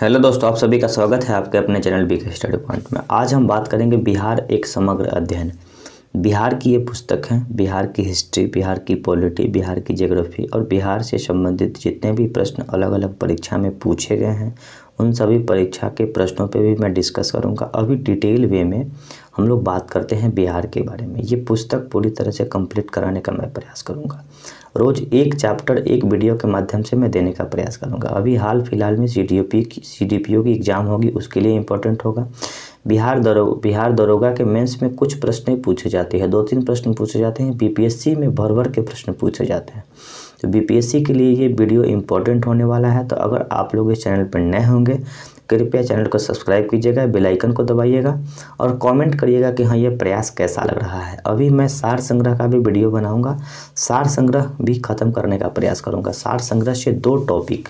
Hello दोस्तों, आप सभी का स्वागत है आपके अपने चैनल बीके स्टडी पॉइंट में। आज हम बात करेंगे बिहार एक समग्र अध्ययन। बिहार की ये पुस्तक है। बिहार की हिस्ट्री, बिहार की पॉलिटी, बिहार की ज्योग्राफी और बिहार से संबंधित जितने भी प्रश्न अलग अलग परीक्षा में पूछे गए हैं उन सभी परीक्षा के प्रश्नों पे भी मैं डिस्कस करूँगा। अभी डिटेल वे में हम लोग बात करते हैं बिहार के बारे में। ये पुस्तक पूरी तरह से कंप्लीट कराने का मैं प्रयास करूँगा। रोज़ एक चैप्टर एक वीडियो के माध्यम से मैं देने का प्रयास करूँगा। अभी हाल फिलहाल में CDPO की एग्ज़ाम होगी, उसके लिए इम्पोर्टेंट होगा। बिहार दरोगा के मेंस में कुछ प्रश्न ही पूछे जाते हैं, 2-3 प्रश्न पूछे जाते हैं। BPSC में भर के प्रश्न पूछे जाते हैं। तो BPSC के लिए ये वीडियो इम्पोर्टेंट होने वाला है। तो अगर आप लोग इस चैनल पर नए होंगे कृपया चैनल को सब्सक्राइब कीजिएगा, बेल आइकन को दबाइएगा और कमेंट करिएगा कि हाँ ये प्रयास कैसा लग रहा है। अभी मैं सार संग्रह का भी वीडियो बनाऊंगा, सार संग्रह भी ख़त्म करने का प्रयास करूंगा। सार संग्रह से 2 टॉपिक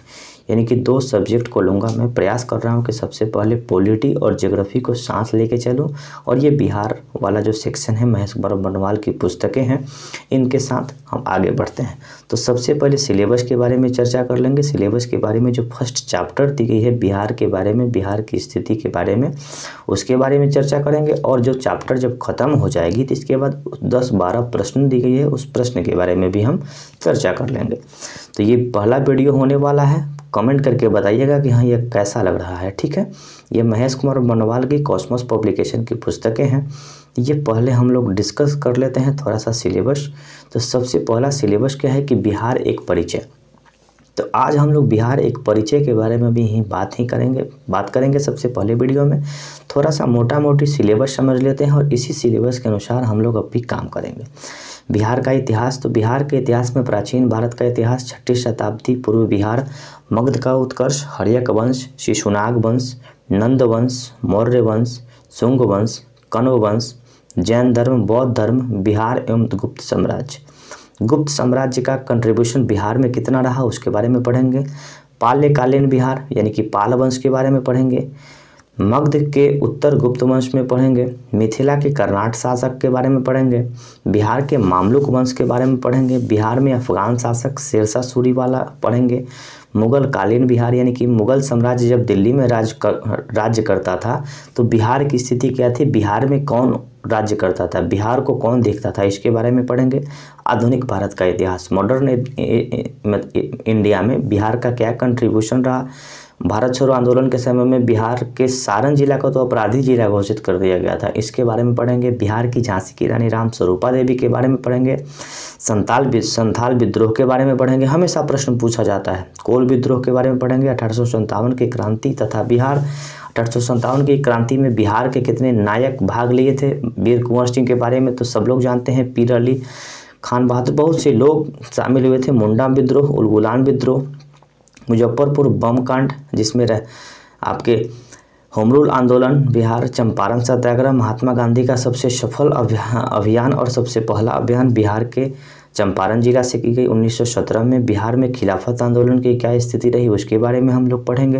यानी कि 2 सब्जेक्ट को लूँगा। मैं प्रयास कर रहा हूँ कि सबसे पहले पॉलिटी और ज्योग्राफी को साथ लेके चलूँ और ये बिहार वाला जो सेक्शन है महेश बनवाल की पुस्तकें हैं इनके साथ हम आगे बढ़ते हैं। तो सबसे पहले सिलेबस के बारे में चर्चा कर लेंगे। सिलेबस के बारे में जो फर्स्ट चैप्टर दी गई है बिहार के बारे में, बिहार की स्थिति के बारे में, उसके बारे में चर्चा करेंगे। और जो चैप्टर जब ख़त्म हो जाएगी तो इसके बाद 10-12 प्रश्न दी गई है, उस प्रश्न के बारे में भी हम चर्चा कर लेंगे। तो ये पहला वीडियो होने वाला है। कमेंट करके बताइएगा कि हाँ ये कैसा लग रहा है। ठीक है, ये महेश कुमार बनवाल की कॉस्मोस पब्लिकेशन की पुस्तकें हैं। ये पहले हम लोग डिस्कस कर लेते हैं थोड़ा सा सिलेबस। तो सबसे पहला सिलेबस क्या है कि बिहार एक परिचय। तो आज हम लोग बिहार एक परिचय के बारे में भी बात करेंगे सबसे पहले वीडियो में। थोड़ा सा मोटा मोटी सिलेबस समझ लेते हैं और इसी सिलेबस के अनुसार हम लोग अब भी काम करेंगे। बिहार का इतिहास, तो बिहार के इतिहास में प्राचीन भारत का इतिहास, 6ठी शताब्दी पूर्व बिहार, मगध का उत्कर्ष, हर्यक वंश, शिशुनाग वंश, नंद वंश, मौर्य वंश, शुंग वंश, कण्व वंश, जैन धर्म, बौद्ध धर्म, बिहार एवं गुप्त साम्राज्य। गुप्त साम्राज्य का कंट्रीब्यूशन बिहार में कितना रहा उसके बारे में पढ़ेंगे। पाल्यकालीन बिहार यानी कि पाल वंश के बारे में पढ़ेंगे। मगध के उत्तर गुप्त वंश में पढ़ेंगे। मिथिला के कर्नाट शासक के बारे में पढ़ेंगे। बिहार के मामलुक वंश के बारे में पढ़ेंगे। बिहार में अफगान शासक शेरशाह सूरी वाला पढ़ेंगे। मुगल कालीन बिहार यानी कि मुगल साम्राज्य जब दिल्ली में राज्य करता था तो बिहार की स्थिति क्या थी, बिहार में कौन राज्य करता था, बिहार को कौन देखता था, इसके बारे में पढ़ेंगे। आधुनिक भारत का इतिहास, मॉडर्न इंडिया में बिहार का क्या कंट्रीब्यूशन रहा। भारत छोड़ो आंदोलन के समय में बिहार के सारण जिला को तो अपराधी जिला घोषित कर दिया गया था, इसके बारे में पढ़ेंगे। बिहार की झांसी की रानी राम स्वरूपा देवी के बारे में पढ़ेंगे। संथाल विद्रोह के बारे में पढ़ेंगे, हमेशा प्रश्न पूछा जाता है। कोल विद्रोह के बारे में पढ़ेंगे। 1857 की क्रांति तथा बिहार, 1857 की क्रांति में बिहार के कितने नायक भाग लिए थे। वीर कुंवर सिंह के बारे में तो सब लोग जानते हैं। पीर अली खान बहादुर, बहुत से लोग शामिल हुए थे। मुंडा विद्रोह, उलगुलान विद्रोह, मुजफ्फरपुर बम कांड जिसमें आपके होम रूल आंदोलन, बिहार चंपारण सत्याग्रह, महात्मा गांधी का सबसे सफल अभियान और सबसे पहला अभियान बिहार के चंपारण जिला से की गई 1917 में। बिहार में खिलाफत आंदोलन की क्या स्थिति रही उसके बारे में हम लोग पढ़ेंगे।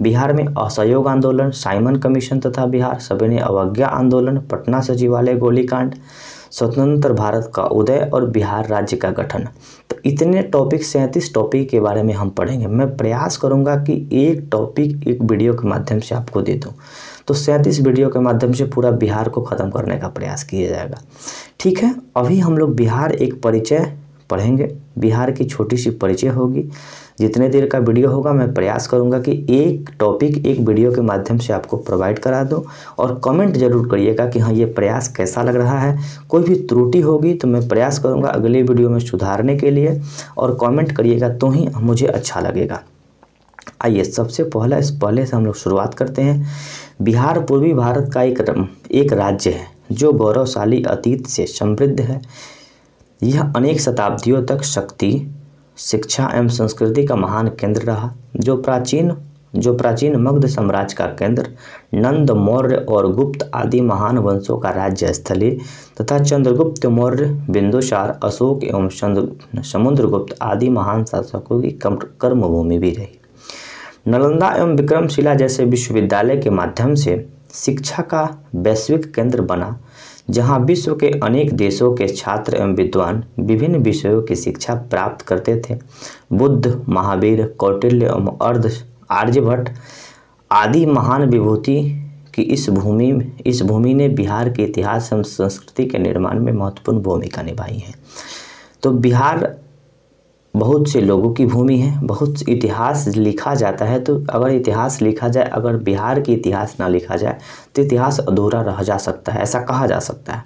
बिहार में असहयोग आंदोलन, साइमन कमीशन तथा बिहार सविनय अवज्ञा आंदोलन, पटना सचिवालय गोलीकांड, स्वतंत्र भारत का उदय और बिहार राज्य का गठन। तो इतने टॉपिक, 37 टॉपिक के बारे में हम पढ़ेंगे। मैं प्रयास करूंगा कि एक टॉपिक एक वीडियो के माध्यम से आपको दे दूं। तो 37 वीडियो के माध्यम से पूरा बिहार को ख़त्म करने का प्रयास किया जाएगा। ठीक है, अभी हम लोग बिहार एक परिचय पढ़ेंगे। बिहार की छोटी सी परिचय होगी। जितने देर का वीडियो होगा मैं प्रयास करूंगा कि एक टॉपिक एक वीडियो के माध्यम से आपको प्रोवाइड करा दूं और कमेंट जरूर करिएगा कि हाँ ये प्रयास कैसा लग रहा है। कोई भी त्रुटि होगी तो मैं प्रयास करूंगा अगले वीडियो में सुधारने के लिए, और कमेंट करिएगा तो ही मुझे अच्छा लगेगा। आइए सबसे पहले से हम लोग शुरुआत करते हैं। बिहार पूर्वी भारत का एक राज्य है जो गौरवशाली अतीत से समृद्ध है। यह अनेक शताब्दियों तक शक्ति, शिक्षा एवं संस्कृति का महान केंद्र रहा। जो प्राचीन मगध साम्राज्य का केंद्र, नंद, मौर्य और गुप्त आदि महान वंशों का राज्य स्थली तथा चंद्रगुप्त मौर्य, बिंदुसार, अशोक एवं समुद्रगुप्त आदि महान शासकों की कर्मभूमि भी रही। नालंदा एवं विक्रमशिला जैसे विश्वविद्यालय के माध्यम से शिक्षा का वैश्विक केंद्र बना, जहां विश्व के अनेक देशों के छात्र एवं विद्वान विभिन्न विषयों की शिक्षा प्राप्त करते थे। बुद्ध, महावीर, कौटिल्य एवं आर्यभट्ट आदि महान विभूति कि इस भूमि ने बिहार के इतिहास एवं संस्कृति के निर्माण में महत्वपूर्ण भूमिका निभाई है। तो बिहार बहुत से लोगों की भूमि है, बहुत इतिहास लिखा जाता है। तो अगर इतिहास लिखा जाए, अगर बिहार की इतिहास ना लिखा जाए तो इतिहास अधूरा रह जा सकता है, ऐसा कहा जा सकता है।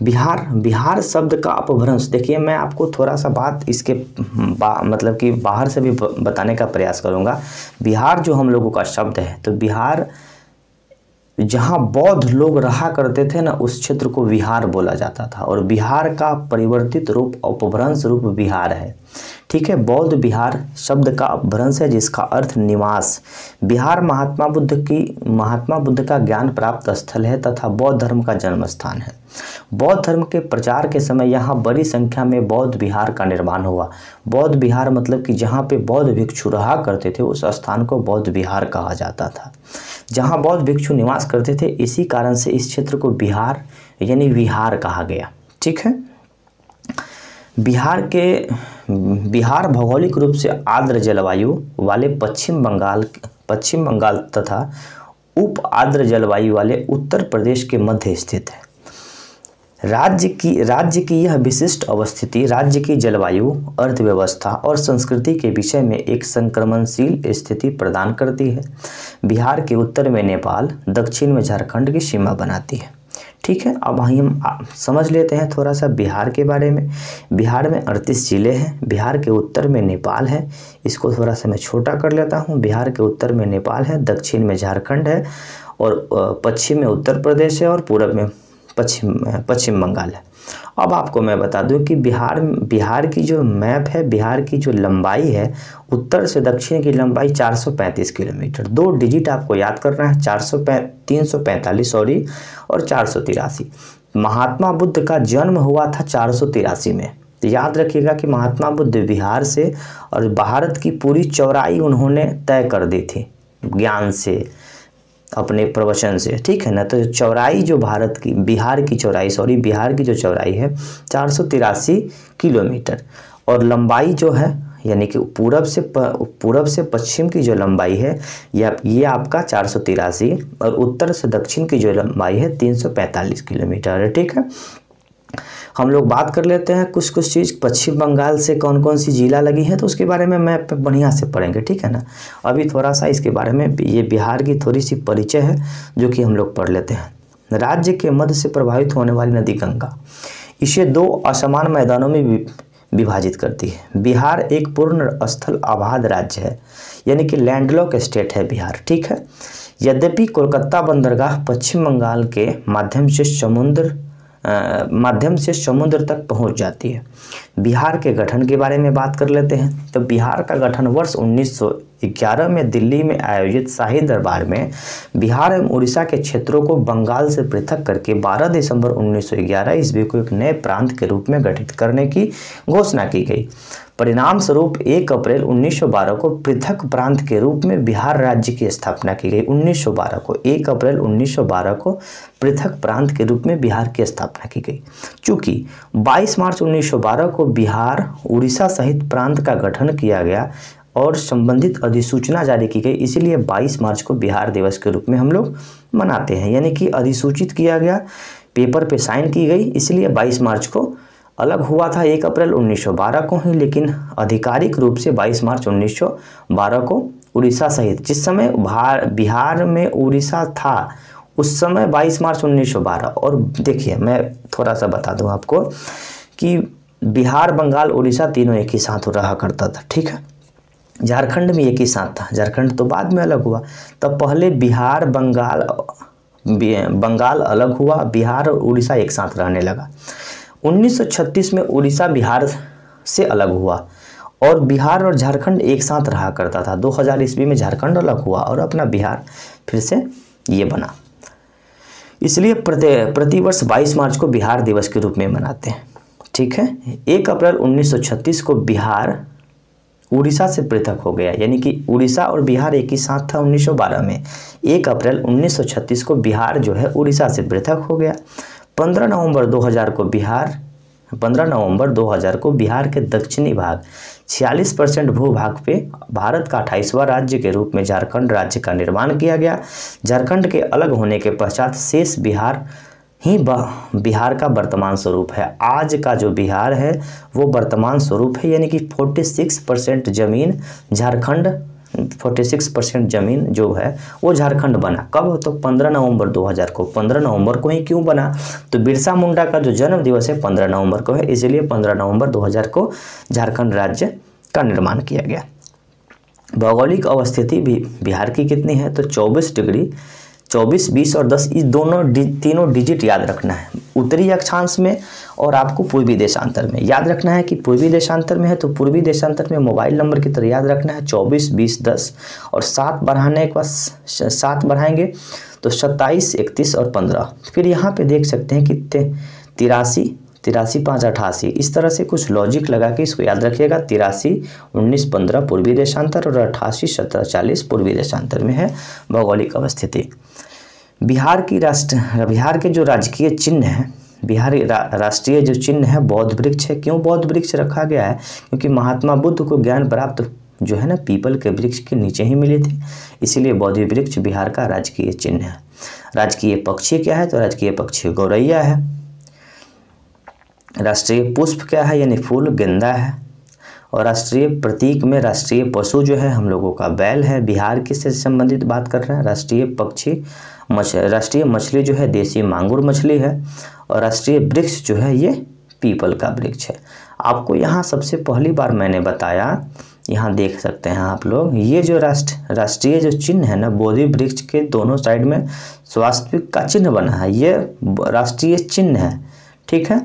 बिहार शब्द का अपभ्रंश, देखिए मैं आपको थोड़ा सा बात इसके मतलब कि बाहर से भी बताने का प्रयास करूँगा। बिहार जो हम लोगों का शब्द है, तो बिहार जहाँ बौद्ध लोग रहा करते थे ना, उस क्षेत्र को विहार बोला जाता था। और बिहार का परिवर्तित रूप, अपभ्रंश रूप बिहार है। ठीक है, बौद्ध बिहार शब्द का अपभ्रंश है जिसका अर्थ निवास। बिहार महात्मा बुद्ध का ज्ञान प्राप्त स्थल है तथा बौद्ध धर्म का जन्म स्थान है। बौद्ध धर्म के प्रचार के समय यहाँ बड़ी संख्या में बौद्ध विहार का निर्माण हुआ। बौद्ध विहार मतलब कि जहाँ पे बौद्ध भिक्षु रहा करते थे, उस स्थान को बौद्ध विहार कहा जाता था, जहाँ बौद्ध भिक्षु निवास करते थे। इसी कारण से इस क्षेत्र को बिहार यानी विहार कहा गया। ठीक है, बिहार भौगोलिक रूप से आर्द्र जलवायु वाले पश्चिम बंगाल तथा उप आर्द्र जलवायु वाले उत्तर प्रदेश के मध्य स्थित है। राज्य की यह विशिष्ट अवस्थिति राज्य की जलवायु, अर्थव्यवस्था और संस्कृति के विषय में एक संक्रमणशील स्थिति प्रदान करती है। बिहार के उत्तर में नेपाल, दक्षिण में झारखंड की सीमा बनाती है। ठीक है, अब हम समझ लेते हैं थोड़ा सा बिहार के बारे में। बिहार में 38 जिले हैं। बिहार के उत्तर में नेपाल है, इसको थोड़ा सा मैं छोटा कर लेता हूँ। बिहार के उत्तर में नेपाल है, दक्षिण में झारखंड है और पश्चिम में उत्तर प्रदेश है और पूरब में पश्चिम बंगाल है। अब आपको मैं बता दूं कि बिहार की जो मैप है, बिहार की जो लंबाई है, उत्तर से दक्षिण की लंबाई 435 किलोमीटर। 2 डिजिट आपको याद करना है, 345 और 483। महात्मा बुद्ध का जन्म हुआ था 483 में। तो याद रखिएगा कि महात्मा बुद्ध बिहार से और भारत की पूरी चौड़ाई उन्होंने तय कर दी थी ज्ञान से, अपने प्रवचन से। ठीक है ना, तो चौड़ाई जो बिहार की जो चौड़ाई है 483 किलोमीटर और लंबाई जो है यानी कि पूरब से पश्चिम की जो लंबाई है ये आपका 483 और उत्तर से दक्षिण की जो लंबाई है 345 किलोमीटर है। ठीक है, हम लोग बात कर लेते हैं कुछ चीज़। पश्चिम बंगाल से कौन कौन सी जिला लगी है तो उसके बारे में मैप पे बढ़िया से पढ़ेंगे। ठीक है ना, अभी थोड़ा सा इसके बारे में, ये बिहार की थोड़ी सी परिचय है जो कि हम लोग पढ़ लेते हैं। राज्य के मध्य से प्रवाहित होने वाली नदी गंगा इसे 2 असमान मैदानों में विभाजित करती है। बिहार एक पूर्ण स्थल आबाद राज्य है, यानी कि लैंडलॉक स्टेट है बिहार। ठीक है, यद्यपि कोलकाता बंदरगाह पश्चिम बंगाल के माध्यम से समुद्र तक पहुंच जाती है। बिहार के गठन के बारे में बात कर लेते हैं। तो बिहार का गठन वर्ष 1911 में दिल्ली में आयोजित शाही दरबार में बिहार एवं उड़ीसा के क्षेत्रों को बंगाल से पृथक करके 12 दिसंबर 1911 ईस्वी को एक नए प्रांत के रूप में गठित करने की घोषणा की गई। परिणाम स्वरूप 1 अप्रैल 1912 को पृथक प्रांत के रूप में बिहार राज्य की स्थापना की गई। 1 अप्रैल 1912 को पृथक प्रांत के रूप में बिहार की स्थापना की गई। चूंकि 22 मार्च 1912 को बिहार उड़ीसा सहित प्रांत का गठन किया गया और संबंधित अधिसूचना जारी की गई, इसीलिए 22 मार्च को बिहार दिवस के रूप में हम लोग मनाते हैं। यानी कि अधिसूचित किया गया, पेपर पे साइन की गई, इसलिए 22 मार्च को। अलग हुआ था 1 अप्रैल 1912 को ही, लेकिन आधिकारिक रूप से 22 मार्च 1912 को उड़ीसा सहित, जिस समय बिहार में उड़ीसा था उस समय 22 मार्च 1912। और देखिए मैं थोड़ा सा बता दूं आपको कि बिहार, बंगाल, उड़ीसा तीनों एक ही साथ रहा करता था। ठीक है, झारखंड में एक ही साथ था, झारखंड तो बाद में अलग हुआ। तब पहले बिहार बंगाल अलग हुआ, बिहार और उड़ीसा एक साथ रहने लगा। 1936 में उड़ीसा बिहार से अलग हुआ और बिहार और झारखंड एक साथ रहा करता था। 2000 ईस्वी में झारखंड अलग हुआ और अपना बिहार फिर से ये बना। इसलिए प्रतिवर्ष 22 मार्च को बिहार दिवस के रूप में मनाते हैं। ठीक है, 1 अप्रैल 1936 को बिहार उड़ीसा से पृथक हो गया, यानी कि उड़ीसा और बिहार एक ही साथ था 1912 में। 1 अप्रैल 1936 को बिहार जो है उड़ीसा से पृथक हो गया। 15 नवंबर 2000 को 15 नवंबर 2000 को बिहार के दक्षिणी भाग 46% भूभाग पे भारत का 28वां राज्य के रूप में झारखंड राज्य का निर्माण किया गया। झारखंड के अलग होने के पश्चात शेष बिहार ही बिहार का वर्तमान स्वरूप है। आज का जो बिहार है वो वर्तमान स्वरूप है, यानी कि 46% ज़मीन झारखंड 46% ज़मीन जो है वो झारखंड बना। कब? तो 15 नवंबर 2000 को। 15 नवंबर को ही क्यों बना? तो बिरसा मुंडा का जो जन्म दिवस है 15 नवंबर को है, इसलिए 15 नवंबर 2000 को झारखंड राज्य का निर्माण किया गया। भौगोलिक अवस्थिति भी बिहार की कितनी है? तो 24 डिग्री, 24, 20 और 10 इस तीनों डिजिट याद रखना है। उत्तरी अक्षांश में और आपको पूर्वी देशांतर में याद रखना है कि पूर्वी देशांतर में है तो पूर्वी देशांतर में मोबाइल नंबर की तरह याद रखना है 24, 20, 10 और 7 बढ़ाने के बाद 7 बढ़ाएंगे तो 27, 31 और 15। फिर यहाँ पे देख सकते हैं कि 83, 5, 88 इस तरह से कुछ लॉजिक लगा के इसको याद रखिएगा। 83, 19, 15 पूर्वी देशांतर और 88, 17, 40 पूर्वी देशांतर में है भौगोलिक अवस्थिति। बिहार के जो राजकीय चिन्ह है, बिहारी राष्ट्रीय जो चिन्ह है बौद्ध वृक्ष है। क्यों बौद्ध वृक्ष रखा गया है? क्योंकि महात्मा बुद्ध को ज्ञान प्राप्त जो है ना पीपल के वृक्ष के नीचे ही मिले थे, इसीलिए बौद्ध वृक्ष बिहार का राजकीय चिन्ह है। राजकीय पक्षी क्या है? तो राजकीय पक्षी गौरैया है। राष्ट्रीय पुष्प क्या है? यानी फूल गेंदा है। और राष्ट्रीय प्रतीक में राष्ट्रीय पशु जो है हम लोगों का बैल है। बिहार किससे संबंधित बात कर रहे हैं? राष्ट्रीय पक्षी राष्ट्रीय मछली जो है देसी मांगुर मछली है। और राष्ट्रीय वृक्ष जो है ये पीपल का वृक्ष है। आपको यहाँ सबसे पहली बार मैंने बताया, यहाँ देख सकते हैं आप लोग, ये जो राष्ट्रीय जो चिन्ह है ना बोधि वृक्ष के दोनों साइड में स्वास्तिक का चिन्ह बना है, ये राष्ट्रीय चिन्ह है, ठीक है।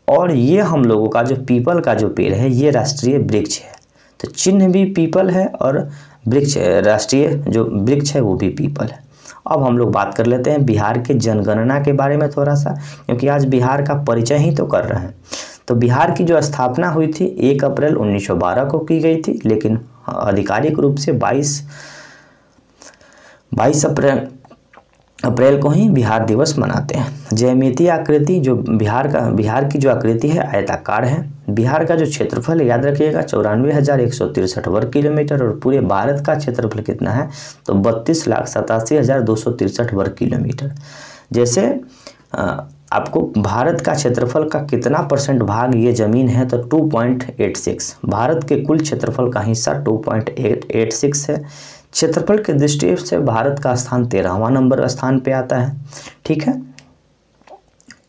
और ये हम लोगों का जो पीपल का जो पेड़ है ये राष्ट्रीय वृक्ष है। तो चिन्ह भी पीपल है और वृक्ष राष्ट्रीय जो वृक्ष है वो भी पीपल है। अब हम लोग बात कर लेते हैं बिहार के जनगणना के बारे में थोड़ा सा, क्योंकि आज बिहार का परिचय ही तो कर रहे हैं। तो बिहार की जो स्थापना हुई थी 1 अप्रैल 1912 को की गई थी, लेकिन आधिकारिक रूप से 22 अप्रैल को ही बिहार दिवस मनाते हैं। ज्यामितीय आकृति जो बिहार की जो आकृति है आयताकार है। बिहार का जो क्षेत्रफल है याद रखिएगा 94,163 वर्ग किलोमीटर। और पूरे भारत का क्षेत्रफल कितना है? तो 32,87,263 वर्ग किलोमीटर। जैसे आपको भारत का क्षेत्रफल का कितना % भाग ये ज़मीन है? तो 2.86। भारत के कुल क्षेत्रफल का हिस्सा 2.86 है। क्षेत्रफल की दृष्टि से भारत का स्थान 13वां नंबर स्थान पे आता है, ठीक है।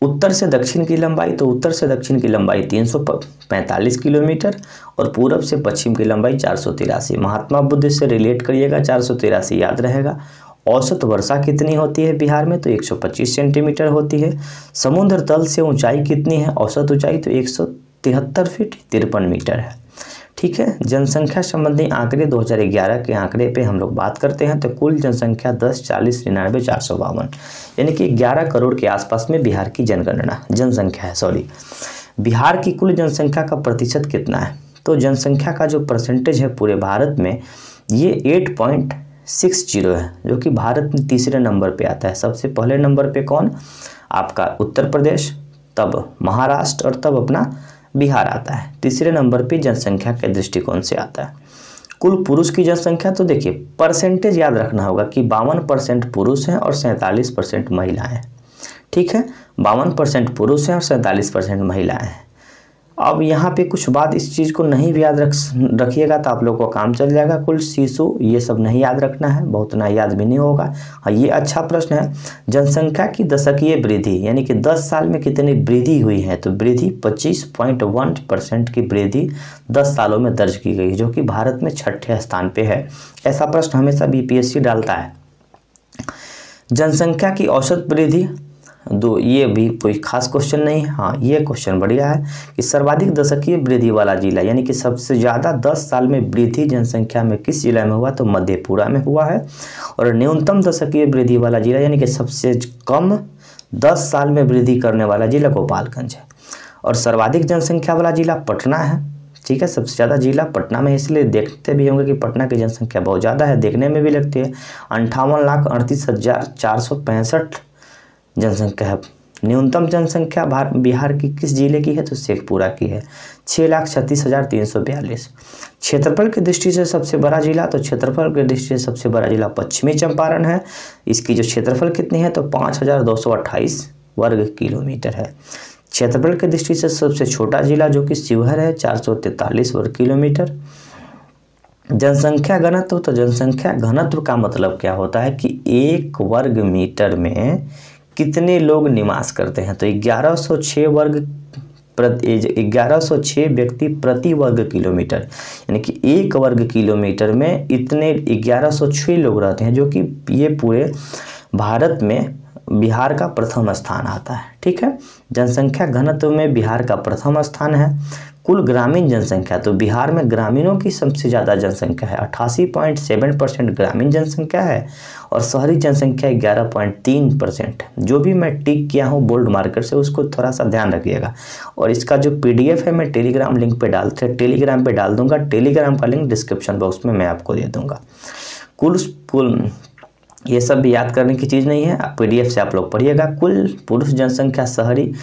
उत्तर से दक्षिण की लंबाई, तो उत्तर से दक्षिण की लंबाई 345 किलोमीटर और पूरब से पश्चिम की लंबाई 483। महात्मा बुद्ध से रिलेट करिएगा, 483 याद रहेगा। औसत वर्षा कितनी होती है बिहार में? तो 125 सेंटीमीटर होती है। समुद्र तल से ऊंचाई कितनी है? औसत ऊंचाई तो 173 फीट 53 मीटर है, ठीक है। जनसंख्या संबंधी आंकड़े 2011 के आंकड़े पे हम लोग बात करते हैं तो कुल जनसंख्या 10,40,99,452 यानी कि 11 करोड़ के आसपास में बिहार की जनसंख्या है। बिहार की कुल जनसंख्या का प्रतिशत कितना है? तो जनसंख्या का जो परसेंटेज है पूरे भारत में ये 8.60 है, जो कि भारत में तीसरे नंबर पे आता है। सबसे पहले नंबर पे कौन? आपका उत्तर प्रदेश, तब महाराष्ट्र और तब अपना बिहार आता है। तीसरे नंबर पे जनसंख्या के दृष्टिकोण से आता है। कुल पुरुष की जनसंख्या, तो देखिए परसेंटेज याद रखना होगा कि 52% पुरुष हैं और 47% महिलाएं हैं, ठीक है। 52% पुरुष हैं और 47% महिलाएं हैं। अब यहाँ पे कुछ बात इस चीज़ को नहीं भी याद रखिएगा तो आप लोग को काम चल जाएगा। कुल शिशु ये सब नहीं याद रखना है, बहुत ना याद भी नहीं होगा। हाँ, ये अच्छा प्रश्न है। जनसंख्या की दशकीय वृद्धि यानी कि 10 साल में कितनी वृद्धि हुई है? तो वृद्धि 25.1% की वृद्धि 10 सालों में दर्ज की गई, जो कि भारत में 6ठे स्थान पे है। ऐसा प्रश्न हमेशा BPSC डालता है। जनसंख्या की औसत वृद्धि ये भी कोई खास क्वेश्चन नहीं है। हाँ, ये क्वेश्चन बढ़िया है कि सर्वाधिक दशकीय वृद्धि वाला जिला यानी कि सबसे ज़्यादा 10 साल में वृद्धि जनसंख्या में किस जिला में हुआ? तो मधेपुरा में हुआ है। और न्यूनतम दशकीय वृद्धि वाला जिला यानी कि सबसे कम 10 साल में वृद्धि करने वाला जिला गोपालगंज है। और सर्वाधिक जनसंख्या वाला जिला पटना है, ठीक है। सबसे ज़्यादा जिला पटना में, इसलिए देखते भी होंगे कि पटना की जनसंख्या बहुत ज़्यादा है, देखने में भी लगती है। 58,38,465 जनसंख्या है न्यूनतम जनसंख्या बिहार की किस जिले की है? तो शेखपुरा की है, 6,36,342। क्षेत्रफल की दृष्टि से सबसे बड़ा जिला, तो क्षेत्रफल की दृष्टि से सबसे बड़ा जिला पश्चिमी चंपारण है। इसकी जो क्षेत्रफल कितनी है? तो 5,228 वर्ग किलोमीटर है। क्षेत्रफल की दृष्टि से सबसे छोटा जिला जो कि शिवहर है, 443 वर्ग किलोमीटर। जनसंख्या घनत्व, तो जनसंख्या घनत्व का मतलब क्या होता है कि 1 वर्ग मीटर में कितने लोग निवास करते हैं? तो 1106 व्यक्ति प्रति वर्ग किलोमीटर, यानी कि 1 वर्ग किलोमीटर में इतने 1106 लोग रहते हैं, जो कि ये पूरे भारत में बिहार का प्रथम स्थान आता है। ठीक है, जनसंख्या घनत्व में बिहार का प्रथम स्थान है। कुल ग्रामीण जनसंख्या, तो बिहार में ग्रामीणों की सबसे ज़्यादा जनसंख्या है, 88.7% ग्रामीण जनसंख्या है और शहरी जनसंख्या 11.3%। जो भी मैं टिक किया हूँ बोल्ड मार्कर से, उसको थोड़ा सा ध्यान रखिएगा। और इसका जो PDF है मैं टेलीग्राम पे डाल दूंगा। टेलीग्राम का लिंक डिस्क्रिप्शन बॉक्स में मैं आपको दे दूंगा। कुल ये सब भी याद करने की चीज़ नहीं है, PDF से आप लोग पढ़िएगा। कुल पुरुष जनसंख्या शहरी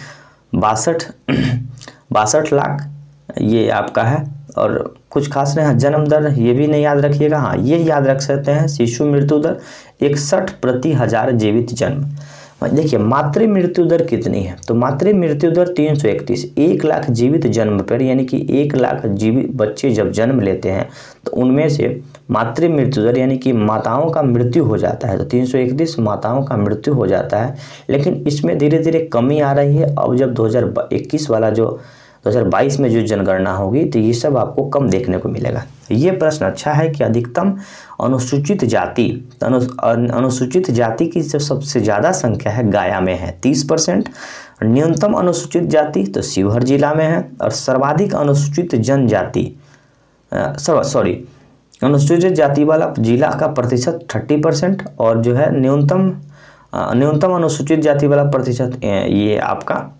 62 लाख ये आपका है, और कुछ खास नहीं है। जन्म दर ये भी नहीं याद रखिएगा, हाँ ये याद रख सकते हैं। शिशु मृत्यु दर 61 प्रति 1000 जीवित जन्म। देखिए मातृ मृत्यु दर कितनी है? तो मातृ मृत्यु दर 331, 1 लाख जीवित जन्म पर, यानी कि 1 लाख जीवित बच्चे जब जन्म लेते हैं तो उनमें से मातृ मृत्यु दर यानी कि माताओं का मृत्यु हो जाता है, तो 331 माताओं का मृत्यु हो जाता है। लेकिन इसमें धीरे धीरे कमी आ रही है। अब जब 2021 वाला जो 2022 में जो जनगणना होगी तो ये सब आपको कम देखने को मिलेगा। ये प्रश्न अच्छा है कि अधिकतम अनुसूचित जाति की जो सबसे ज़्यादा संख्या है गया में है 30%। न्यूनतम अनुसूचित जाति तो शिवहर जिला में है। और सर्वाधिक अनुसूचित जनजाति अनुसूचित जाति वाला जिला का प्रतिशत 30%, और जो है न्यूनतम अनुसूचित जाति वाला प्रतिशत ये आपका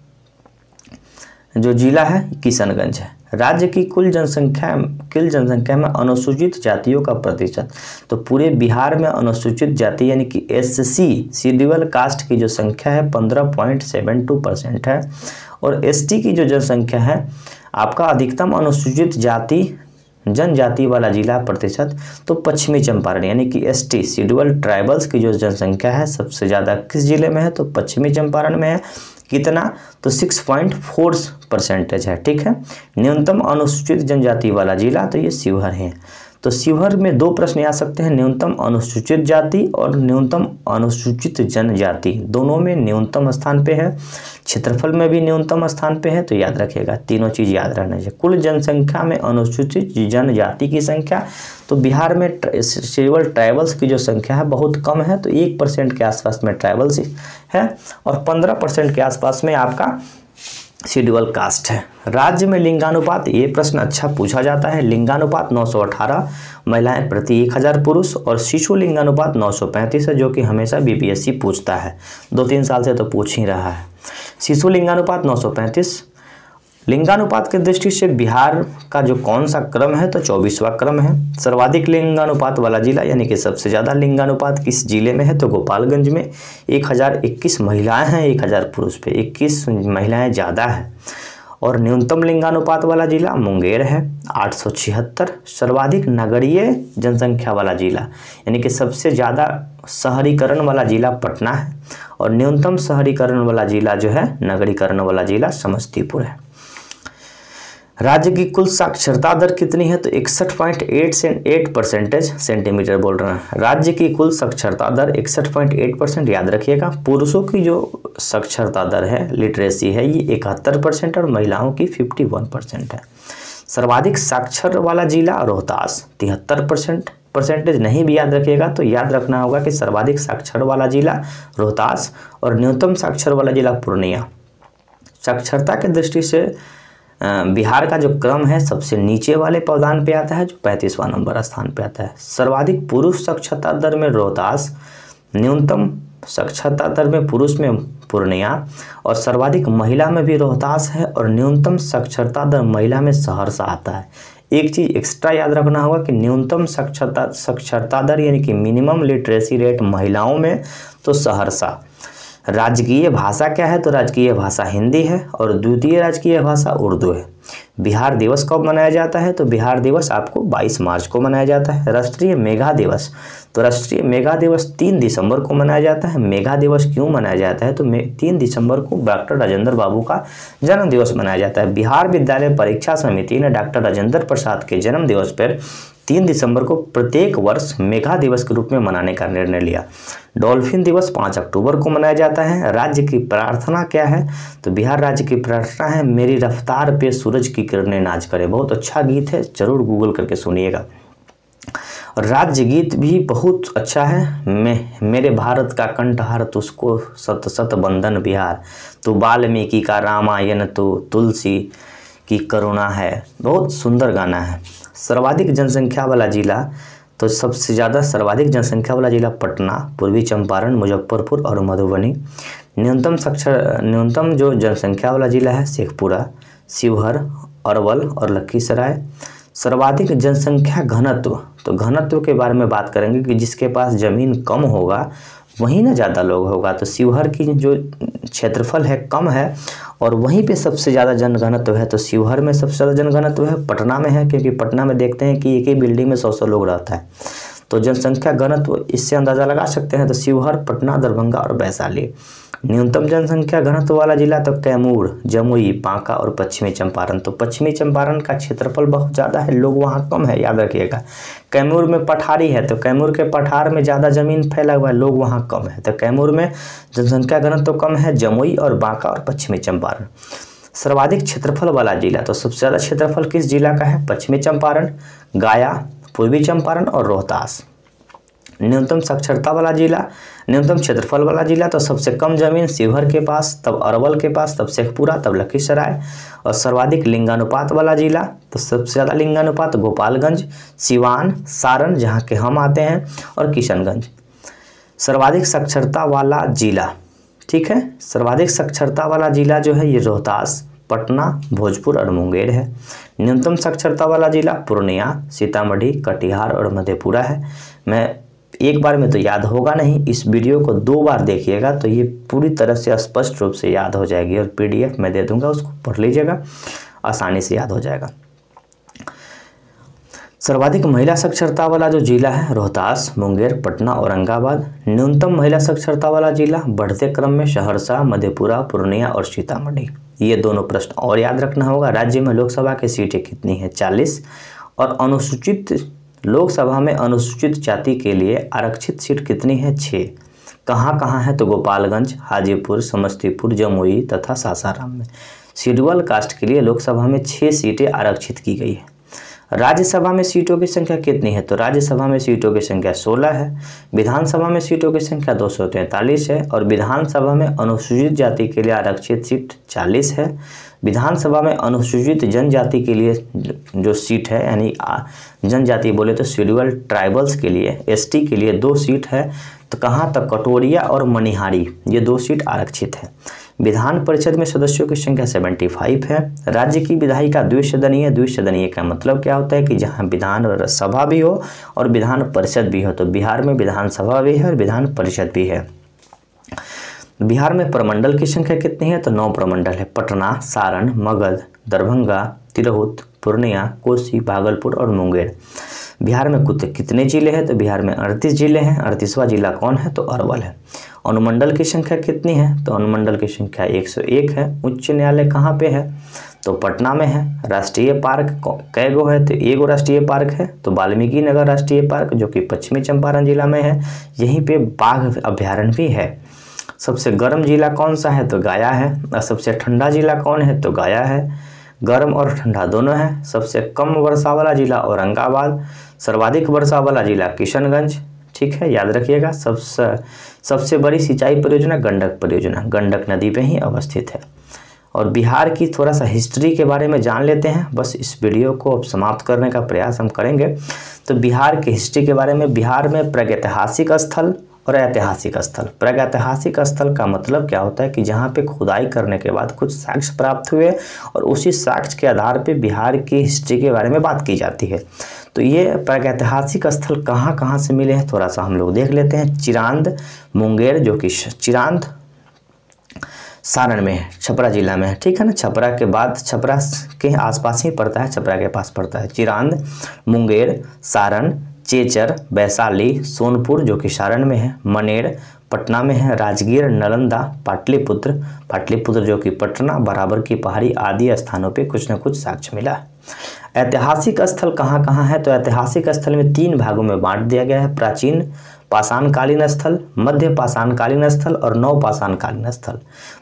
जो जिला है किशनगंज है। राज्य की कुल जनसंख्या में अनुसूचित जातियों का प्रतिशत, तो पूरे बिहार में अनुसूचित जाति यानी कि SC शेड्यूल कास्ट की जो संख्या है 15.72% है। और ST की जो जनसंख्या है आपका अधिकतम अनुसूचित जनजाति वाला जिला प्रतिशत, तो पश्चिमी चंपारण यानी कि ST शेड्यूल ट्राइबल्स की जो जनसंख्या है सबसे ज़्यादा किस जिले में है? तो पश्चिमी चंपारण में है। कितना? तो 6.4% है। ठीक है, न्यूनतम अनुसूचित जनजाति वाला जिला तो ये शिवहर है। तो शिवहर में 2 प्रश्न आ सकते हैं, न्यूनतम अनुसूचित जाति और न्यूनतम अनुसूचित जनजाति, दोनों में न्यूनतम स्थान पे है। क्षेत्रफल में भी न्यूनतम स्थान पे है, तो याद रखिएगा, तीनों चीज़ याद रहना चाहिए। कुल जनसंख्या में अनुसूचित जनजाति की संख्या, तो बिहार में शेड्यूल ट्राइबल्स की जो संख्या है बहुत कम है, तो 1% के आसपास में ट्राइबल्स है और 15% के आसपास में आपका शेड्यूल कास्ट है। राज्य में लिंगानुपात, ये प्रश्न अच्छा पूछा जाता है। लिंगानुपात 918 महिलाएं प्रति 1000 पुरुष, और शिशु लिंगानुपात 935 है, जो कि हमेशा BPSC पूछता है, 2-3 साल से तो पूछ ही रहा है। शिशु लिंगानुपात 935। लिंगानुपात की दृष्टि से बिहार का जो कौन सा क्रम है? तो 24वां क्रम है। सर्वाधिक लिंगानुपात वाला जिला यानी कि सबसे ज़्यादा लिंगानुपात किस जिले में है? तो गोपालगंज में 1021 महिलाएं हैं 1000 पुरुष पे, 21 महिलाएं ज़्यादा है। और न्यूनतम लिंगानुपात वाला जिला मुंगेर है 876। सर्वाधिक नगरीय जनसंख्या वाला जिला यानी कि सबसे ज़्यादा शहरीकरण वाला जिला पटना है, और न्यूनतम शहरीकरण वाला जिला जो है नगरीकरण वाला जिला समस्तीपुर है। राज्य की कुल साक्षरता दर कितनी है? तो 61.8% सेंटीमीटर बोल रहे हैं। राज्य की कुल साक्षरता दर 61.8%, याद रखिएगा। पुरुषों की जो साक्षरता दर है, लिटरेसी है, ये 71% और महिलाओं की 51% है। सर्वाधिक साक्षर वाला जिला रोहतास 73% नहीं भी याद रखिएगा, तो याद रखना होगा कि सर्वाधिक साक्षर वाला जिला रोहतास और न्यूनतम साक्षर वाला जिला पूर्णिया। साक्षरता की दृष्टि से बिहार का जो क्रम है सबसे नीचे वाले पावदान पे आता है, जो 35वां नंबर स्थान पे आता है। सर्वाधिक पुरुष साक्षरता दर में रोहतास, न्यूनतम साक्षरता दर में पुरुष में पूर्णिया, और सर्वाधिक महिला में भी रोहतास है, और न्यूनतम साक्षरता दर महिला में सहरसा आता है। एक चीज़ एक्स्ट्रा याद रखना होगा कि न्यूनतम साक्षरता दर यानी कि मिनिमम लिटरेसी रेट महिलाओं में तो सहरसा, राजकीय भाषा क्या है? तो राजकीय भाषा हिंदी है और द्वितीय राजकीय भाषा उर्दू है। बिहार दिवस कब मनाया जाता है? तो बिहार दिवस आपको 22 मार्च को मनाया जाता है। राष्ट्रीय मेघा दिवस, तो राष्ट्रीय मेघा दिवस 3 दिसंबर को मनाया जाता है। मेघा दिवस क्यों मनाया जाता है? तो 3 दिसंबर को डॉक्टर राजेंद्र बाबू का जन्म दिवस मनाया जाता है। बिहार विद्यालय परीक्षा समिति ने डॉक्टर राजेंद्र प्रसाद के जन्म दिवस पर 3 दिसंबर को प्रत्येक वर्ष मेघा दिवस के रूप में मनाने का निर्णय लिया। डॉल्फिन दिवस 5 अक्टूबर को मनाया जाता है। राज्य की प्रार्थना क्या है? तो बिहार राज्य की प्रार्थना है, मेरी रफ्तार पे सूरज की किरणें नाच करे। बहुत अच्छा गीत है, जरूर गूगल करके सुनिएगा। राज्य गीत भी बहुत अच्छा है, मेरे भारत का कंठहार तुझको सत सत बंदन बिहार, तो वाल्मीकि का रामायण तो तुलसी की करुणा है। बहुत सुंदर गाना है। सर्वाधिक जनसंख्या वाला जिला, तो सबसे ज़्यादा सर्वाधिक जनसंख्या वाला जिला पटना, पूर्वी चंपारण, मुजफ्फरपुर और मधुबनी। न्यूनतम जो जनसंख्या वाला जिला है शेखपुरा, शिवहर, अरवल और लखीसराय। सर्वाधिक जनसंख्या घनत्व, तो घनत्व के बारे में बात करेंगे कि जिसके पास ज़मीन कम होगा वहीं ना ज़्यादा लोग होगा। तो शिवहर की जो क्षेत्रफल है कम है और वहीं पे सबसे ज़्यादा जनघनत्व है। तो शिवहर में सबसे ज़्यादा जनघनत्व है, पटना में है, क्योंकि पटना में देखते हैं कि एक ही बिल्डिंग में 100 लोग रहता है। तो जनसंख्या घनत्व इससे अंदाज़ा लगा सकते हैं। तो शिवहर, पटना, दरभंगा और वैशाली। न्यूनतम जनसंख्या घनत्व वाला जिला तो कैमूर, जमुई, बांका और पश्चिमी चंपारण। तो पश्चिमी चंपारण का क्षेत्रफल बहुत ज़्यादा है, लोग वहाँ कम है, याद रखिएगा। कैमूर में पठारी है, तो कैमूर के पठार में ज़्यादा ज़मीन फैला हुआ है, लोग वहाँ कम है, तो कैमूर में जनसंख्या घनत्व कम है। जमुई और बांका और पश्चिमी चंपारण। सर्वाधिक क्षेत्रफल वाला जिला, तो सबसे ज़्यादा क्षेत्रफल किस जिला का है? पश्चिमी चंपारण, गया, पूर्वी चंपारण और रोहतास। न्यूनतम साक्षरता वाला जिला, न्यूनतम क्षेत्रफल वाला जिला, तो सबसे कम जमीन शिवहर के पास, तब अरवल के पास, तब शेखपुरा, तब लखीसराय। और सर्वाधिक लिंगानुपात वाला जिला, तो सबसे ज़्यादा लिंगानुपात गोपालगंज, सिवान, सारण जहाँ के हम आते हैं, और किशनगंज। सर्वाधिक साक्षरता वाला जिला, ठीक है, सर्वाधिक साक्षरता वाला जिला जो है ये रोहतास, पटना, भोजपुर और मुंगेर है। न्यूनतम साक्षरता वाला जिला पूर्णिया, सीतामढ़ी, कटिहार और मधेपुरा है। मैं एक बार में तो याद होगा नहीं, इस वीडियो को 2 बार देखिएगा तो ये पूरी तरह से स्पष्ट रूप से याद हो जाएगी। और PDF मैं दे दूंगा, उसको पढ़ लीजिएगा, आसानी से याद हो जाएगा। सर्वाधिक महिला साक्षरता वाला जो जिला है रोहतास, मुंगेर, पटना, औरंगाबाद। न्यूनतम महिला साक्षरता वाला जिला बढ़ते क्रम में सहरसा, मधेपुरा, पूर्णिया और सीतामढ़ी। ये दोनों प्रश्न और याद रखना होगा। राज्य में लोकसभा की सीटें कितनी है? 40। और अनुसूचित लोकसभा में अनुसूचित जाति के लिए आरक्षित सीट कितनी है? 6। कहाँ है? तो गोपालगंज, हाजीपुर, समस्तीपुर, जमुई तथा सासाराम में। शेड्यूल कास्ट के लिए लोकसभा में 6 सीटें आरक्षित की गई है। राज्यसभा में सीटों की संख्या कितनी है? तो राज्यसभा में सीटों की संख्या 16 है। विधानसभा में सीटों की संख्या 243 है। और विधानसभा में अनुसूचित जाति के लिए आरक्षित सीट 40 है। विधानसभा में अनुसूचित जनजाति के लिए जो सीट है, यानी जनजाति बोले तो शेड्यूल ट्राइबल्स के लिए, ST के लिए 2 सीट है। तो कहाँ तक? कटोरिया और मनिहारी, ये 2 सीट आरक्षित है। विधान परिषद में सदस्यों की संख्या 75 है। राज्य की विधायिका द्विसदनीय। द्विसदनीय का मतलब क्या होता है कि जहाँ विधान सभा भी हो और विधान परिषद भी हो। तो बिहार में विधानसभा भी है और विधान परिषद भी है। बिहार में प्रमंडल की संख्या कितनी है? तो 9 प्रमंडल है। पटना, सारण, मगध, दरभंगा, तिरहुत, पूर्णिया, कोसी, भागलपुर और मुंगेर। बिहार में कितने जिले हैं? तो बिहार में 38 जिले हैं। 38वां जिला कौन है? तो अरवल है। अनुमंडल की संख्या कितनी है? तो अनुमंडल की संख्या 101 है। उच्च न्यायालय कहाँ पे है? तो पटना में है। राष्ट्रीय पार्क कै गो है? तो 1 राष्ट्रीय पार्क है, तो वाल्मीकि नगर राष्ट्रीय पार्क जो कि पश्चिमी चंपारण जिला में है। यहीं पे बाघ अभ्यारण्य भी है। सबसे गर्म जिला कौन सा है? तो गया है। और सबसे ठंडा जिला कौन है? तो गया है। गर्म और ठंडा दोनों है। सबसे कम वर्षा वाला जिला औरंगाबाद। सर्वाधिक वर्षा वाला जिला किशनगंज, ठीक है, याद रखिएगा। सबसे बड़ी सिंचाई परियोजना गंडक परियोजना, गंडक नदी पे ही अवस्थित है। और बिहार की थोड़ा सा हिस्ट्री के बारे में जान लेते हैं। बस इस वीडियो को अब समाप्त करने का प्रयास हम करेंगे। तो बिहार की हिस्ट्री के बारे में, बिहार में प्रागैतिहासिक स्थल और ऐतिहासिक स्थल। प्रागैतिहासिक स्थल का मतलब क्या होता है कि जहाँ पे खुदाई करने के बाद कुछ साक्ष्य प्राप्त हुए और उसी साक्ष्य के आधार पे बिहार की हिस्ट्री के बारे में बात की जाती है। तो ये प्रागैतिहासिक स्थल कहाँ से मिले हैं थोड़ा सा हम लोग देख लेते हैं। चिरांद, मुंगेर, जो कि चिरांद सारण में है, छपरा जिला में है, ठीक है ना। छपरा के बाद, छपरा के आसपास ही पड़ता है, छपरा के पास पड़ता है। चिरांद, मुंगेर, सारण, चेचर, वैशाली, सोनपुर जो कि सारण में है, मनेर पटना में है, राजगीर, नालंदा, पाटलिपुत्र जो कि पटना, बराबर की पहाड़ी आदि स्थानों पे कुछ न कुछ साक्ष्य मिला है। ऐतिहासिक स्थल कहाँ कहाँ है, तो ऐतिहासिक स्थल में 3 भागों में बांट दिया गया है। प्राचीन पाषाणकालीन स्थल, मध्य पाषाणकालीन स्थल और नव पाषाणकालीन स्थल।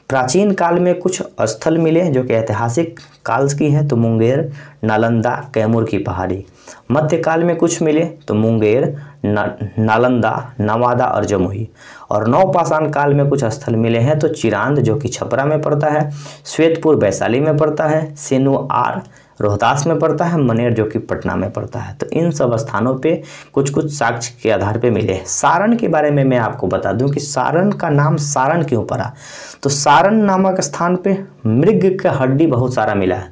प्राचीन काल में कुछ स्थल मिले जो कि ऐतिहासिक काल की है, तो मुंगेर, नालंदा, कैमूर की पहाड़ी। मध्यकाल में कुछ मिले तो मुंगेर, नालंदा, नवादा और जमुई। और नव पाषाण काल में कुछ स्थल मिले हैं तो चिरांद जो कि छपरा में पड़ता है, श्वेतपुर वैशाली में पड़ता है, सेनुआर रोहतास में पड़ता है, मनेर जो कि पटना में पड़ता है। तो इन सब स्थानों पे कुछ कुछ साक्ष्य के आधार पे मिले हैं। सारण के बारे में मैं आपको बता दूं कि सारण का नाम सारण क्यों पड़ा, तो सारण नामक स्थान पे मृग का हड्डी बहुत सारा मिला है।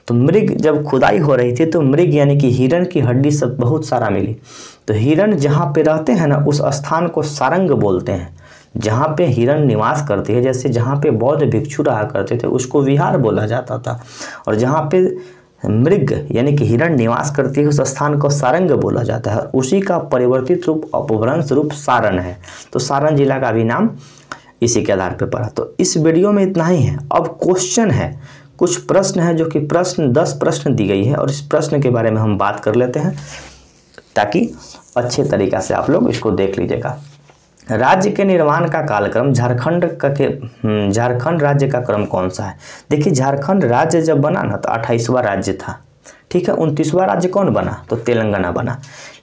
तो मृग जब खुदाई हो रही थी तो मृग यानी कि हिरण की हड्डी सब बहुत सारा मिली। तो हिरण जहाँ पे रहते हैं ना, उस स्थान को सारंग बोलते हैं। जहाँ पे हिरण निवास करती है, जैसे जहाँ पे बौद्ध भिक्षु रहा करते थे उसको विहार बोला जाता था, और जहाँ पे मृग यानी कि हिरण निवास करती है उस स्थान को सारंग बोला जाता है। उसी का परिवर्तित रूप, अपभ्रंश रूप सारण है। तो सारण जिला का भी नाम इसी के आधार पर पड़ा। तो इस वीडियो में इतना ही है। अब क्वेश्चन है, कुछ प्रश्न है जो कि 10 प्रश्न दी गई है, और इस प्रश्न के बारे में हम बात कर लेते हैं ताकि अच्छे तरीक़ा से आप लोग इसको देख लीजिएगा। राज्य के निर्माण का कालक्रम, झारखंड राज्य का क्रम कौन सा है। देखिए, झारखंड राज्य जब बना ना तो 28वां राज्य था, ठीक है। 29वां राज्य कौन बना, तो तेलंगाना बना।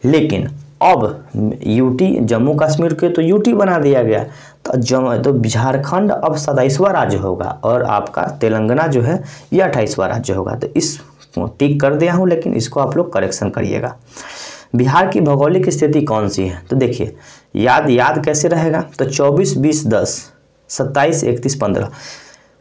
लेकिन अब यूटी, जम्मू कश्मीर के तो यूटी बना दिया गया, तो झारखंड अब 27वां राज्य होगा, और आपका तेलंगाना जो है ये 28वां राज्य होगा। तो इस टिक कर दिया हूँ, लेकिन इसको आप लोग करेक्शन करिएगा। बिहार की भौगोलिक स्थिति कौन सी है, तो देखिए याद कैसे रहेगा, तो 24, 20, 10, 27, 31, 15।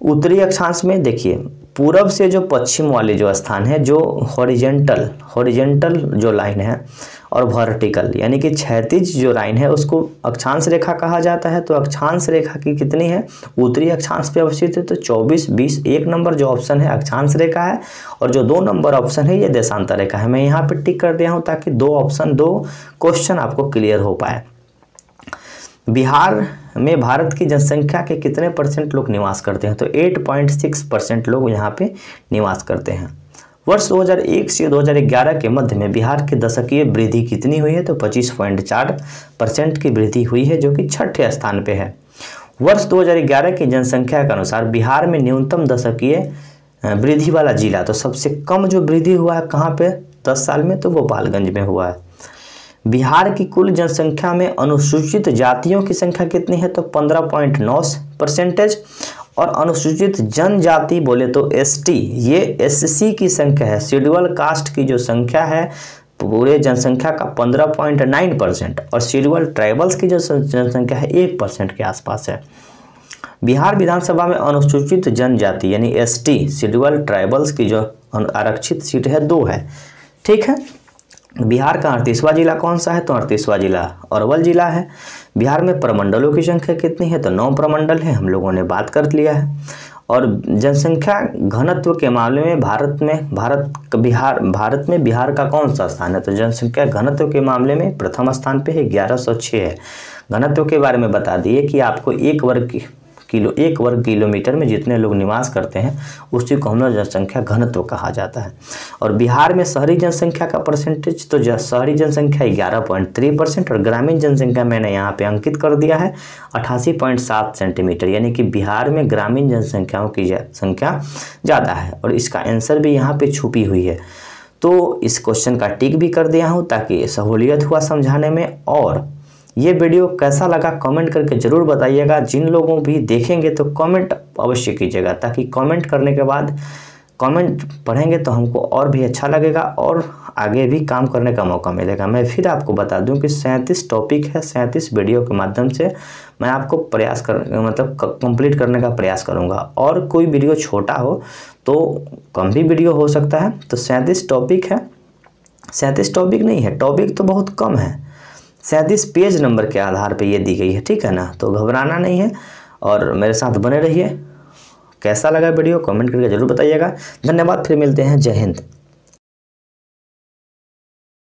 उत्तरी अक्षांश में देखिए पूरब से जो पश्चिम वाले जो स्थान है, जो हॉरिजेंटल जो लाइन है, और वर्टिकल यानी कि क्षैतिज जो लाइन है उसको अक्षांश रेखा कहा जाता है। तो अक्षांश रेखा की कितनी है, उत्तरी अक्षांश पे अवस्थित है, तो 24, 20, 1 नंबर जो ऑप्शन है अक्षांश रेखा है, और जो 2 नंबर ऑप्शन है ये देशांतर रेखा है। मैं यहाँ पे टिक कर दिया हूँ ताकि 2 क्वेश्चन आपको क्लियर हो पाए। बिहार में भारत की जनसंख्या के कितने % लोग निवास करते हैं, तो 8.6% लोग यहाँ पे निवास करते हैं। वर्ष 2001 से 2011 के मध्य में बिहार की दशकीय वृद्धि कितनी हुई है, तो 25.4% की वृद्धि हुई है, जो कि 6ठे स्थान पे है। वर्ष 2011 की जनसंख्या के अनुसार बिहार में न्यूनतम दशकीय वृद्धि वाला जिला, तो सबसे कम जो वृद्धि हुआ है कहाँ पे 10 साल में, तो गोपालगंज में हुआ है। बिहार की कुल जनसंख्या में अनुसूचित जातियों की संख्या कितनी है, तो 15.9%, और अनुसूचित जनजाति बोले तो ST, ये SC की संख्या है। शेड्यूल कास्ट की जो संख्या है पूरे जनसंख्या का 15.9%, और शेड्यूल ट्राइबल्स की जो जनसंख्या है 1% के आसपास है। बिहार विधानसभा में अनुसूचित जनजाति यानी ST, शेड्यूल ट्राइबल्स की जो आरक्षित सीट है 2 है, ठीक है। बिहार का 38वां जिला कौन सा है, तो 38वां जिला अरवल जिला है। बिहार में प्रमंडलों की संख्या कितनी है, तो 9 प्रमंडल है, हम लोगों ने बात कर लिया है। और जनसंख्या घनत्व के मामले में भारत में बिहार का कौन सा स्थान है, तो जनसंख्या घनत्व के मामले में प्रथम स्थान पे है, 1106 है। घनत्व के बारे में बता दिए कि आपको 1 वर्ग किलोमीटर में जितने लोग निवास करते हैं उसी को हम लोग जनसंख्या घनत्व कहा जाता है। और बिहार में शहरी जनसंख्या का परसेंटेज, तो शहरी जनसंख्या 11.3%, और ग्रामीण जनसंख्या मैंने यहाँ पे अंकित कर दिया है 88.7 सेंटीमीटर, यानी कि बिहार में ग्रामीण जनसंख्याओं की संख्या ज़्यादा है, और इसका आंसर भी यहाँ पे छुपी हुई है। तो इस क्वेश्चन का टिक भी कर दिया हूँ ताकि सहूलियत हुआ समझाने में। और ये वीडियो कैसा लगा कमेंट करके ज़रूर बताइएगा। जिन लोगों भी देखेंगे तो कमेंट अवश्य कीजिएगा, ताकि कमेंट करने के बाद कमेंट पढ़ेंगे तो हमको और भी अच्छा लगेगा और आगे भी काम करने का मौका मिलेगा। मैं फिर आपको बता दूं कि 37 टॉपिक है, 37 वीडियो के माध्यम से मैं आपको कंप्लीट करने का प्रयास करूँगा। और कोई वीडियो छोटा हो तो कम भी वीडियो हो सकता है। तो 37 टॉपिक है, 37 टॉपिक नहीं है, टॉपिक तो बहुत कम है, 37 पेज नंबर के आधार पे ये दी गई है, ठीक है ना। तो घबराना नहीं है और मेरे साथ बने रहिए। कैसा लगा वीडियो कमेंट करके जरूर बताइएगा। धन्यवाद, फिर मिलते हैं। जय हिंद।